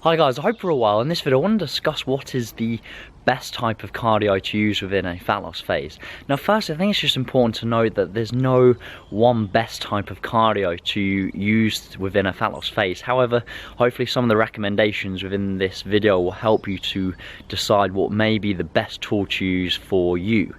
Hi guys, I hope you're all well. In this video I want to discuss what is the best type of cardio to use within a fat loss phase. Now first, I think it's just important to note that there's no one best type of cardio to use within a fat loss phase. However, hopefully some of the recommendations within this video will help you to decide what may be the best tool to use for you.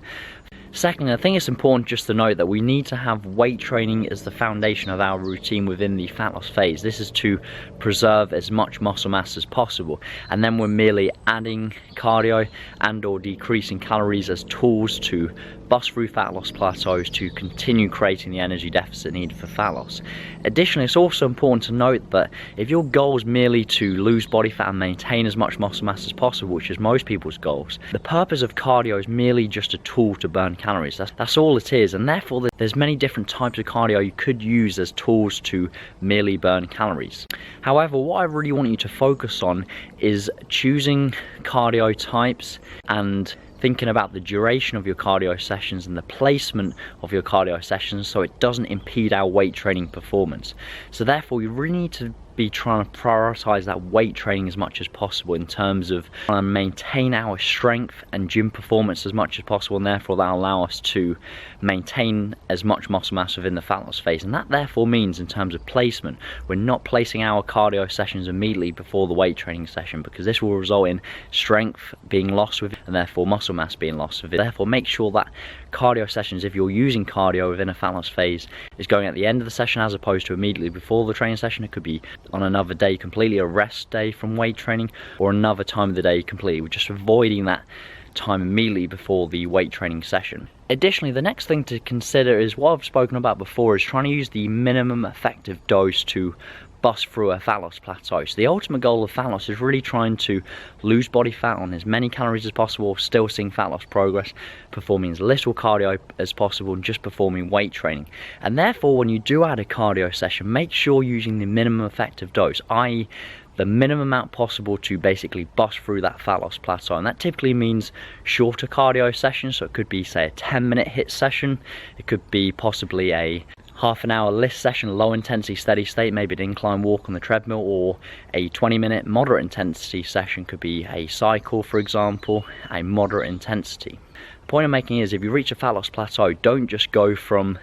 Secondly, I think it's important just to note that we need to have weight training as the foundation of our routine within the fat loss phase. This is to preserve as much muscle mass as possible, and then we're merely adding cardio and or decreasing calories as tools to bust through fat loss plateaus to continue creating the energy deficit needed for fat loss. Additionally, it's also important to note that if your goal is merely to lose body fat and maintain as much muscle mass as possible, which is most people's goals, the purpose of cardio is merely just a tool to burn calories. That's all it is, and therefore there's many different types of cardio you could use as tools to merely burn calories. However, what I really want you to focus on is choosing cardio types and thinking about the duration of your cardio sessions and the placement of your cardio sessions so it doesn't impede our weight training performance. So therefore you really need to be trying to prioritize that weight training as much as possible in terms of trying to maintain our strength and gym performance as much as possible, and therefore that'll allow us to maintain as much muscle mass within the fat loss phase. And that therefore means in terms of placement, we're not placing our cardio sessions immediately before the weight training session, because this will result in strength being lost with it and therefore muscle mass being lost with it. Therefore make sure that cardio sessions, if you're using cardio within a fat loss phase, is going at the end of the session as opposed to immediately before the training session. It could be on another day completely, a rest day from weight training, or another time of the day completely. We're just avoiding that time immediately before the weight training session. Additionally, the next thing to consider is what I've spoken about before, is trying to use the minimum effective dose to bust through a fat loss plateau. So the ultimate goal of fat loss is really trying to lose body fat on as many calories as possible, still seeing fat loss progress, performing as little cardio as possible, and just performing weight training. And therefore when you do add a cardio session, make sure using the minimum effective dose, i.e. the minimum amount possible to basically bust through that fat loss plateau. And that typically means shorter cardio sessions, so it could be say a 10-minute HIIT session, it could be possibly a half-an-hour lift session, low intensity steady state, maybe an incline walk on the treadmill, or a 20-minute moderate intensity session could be a cycle, for example, a moderate intensity. The point I'm making is if you reach a fat loss plateau, don't just go from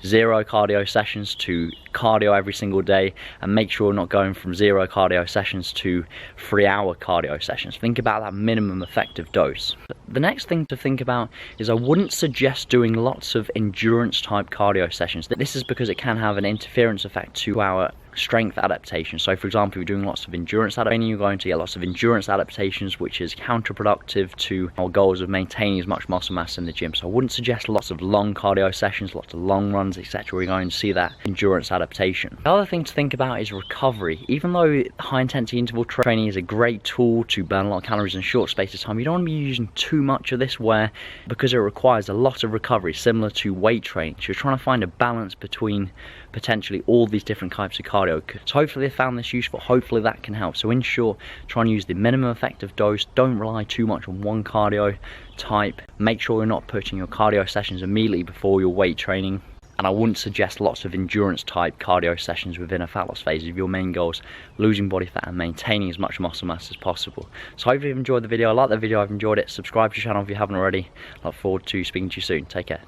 0 cardio sessions to cardio every single day, and make sure you're not going from 0 cardio sessions to 3-hour cardio sessions. Think about that minimum effective dose. The next thing to think about is I wouldn't suggest doing lots of endurance type cardio sessions. This is because it can have an interference effect to our strength adaptation. So for example, if you're doing lots of endurance training, you're going to get lots of endurance adaptations, which is counterproductive to our goals of maintaining as much muscle mass in the gym. So I wouldn't suggest lots of long cardio sessions, lots of long runs, etc. We're going to see that endurance adaptation. The other thing to think about is recovery. Even though high intensity interval training is a great tool to burn a lot of calories in a short space of time, you don't want to be using too much of this, because it requires a lot of recovery, similar to weight training. So you're trying to find a balance between potentially all these different types of cardio. So hopefully they found this useful, hopefully that can help. So in short, try and use the minimum effective dose, don't rely too much on one cardio type, make sure you're not putting your cardio sessions immediately before your weight training, and I wouldn't suggest lots of endurance type cardio sessions within a fat loss phase if your main goal is losing body fat and maintaining as much muscle mass as possible. So hopefully you've enjoyed the video. I like the video, I've enjoyed it. Subscribe to the channel if you haven't already. I look forward to speaking to you soon. Take care.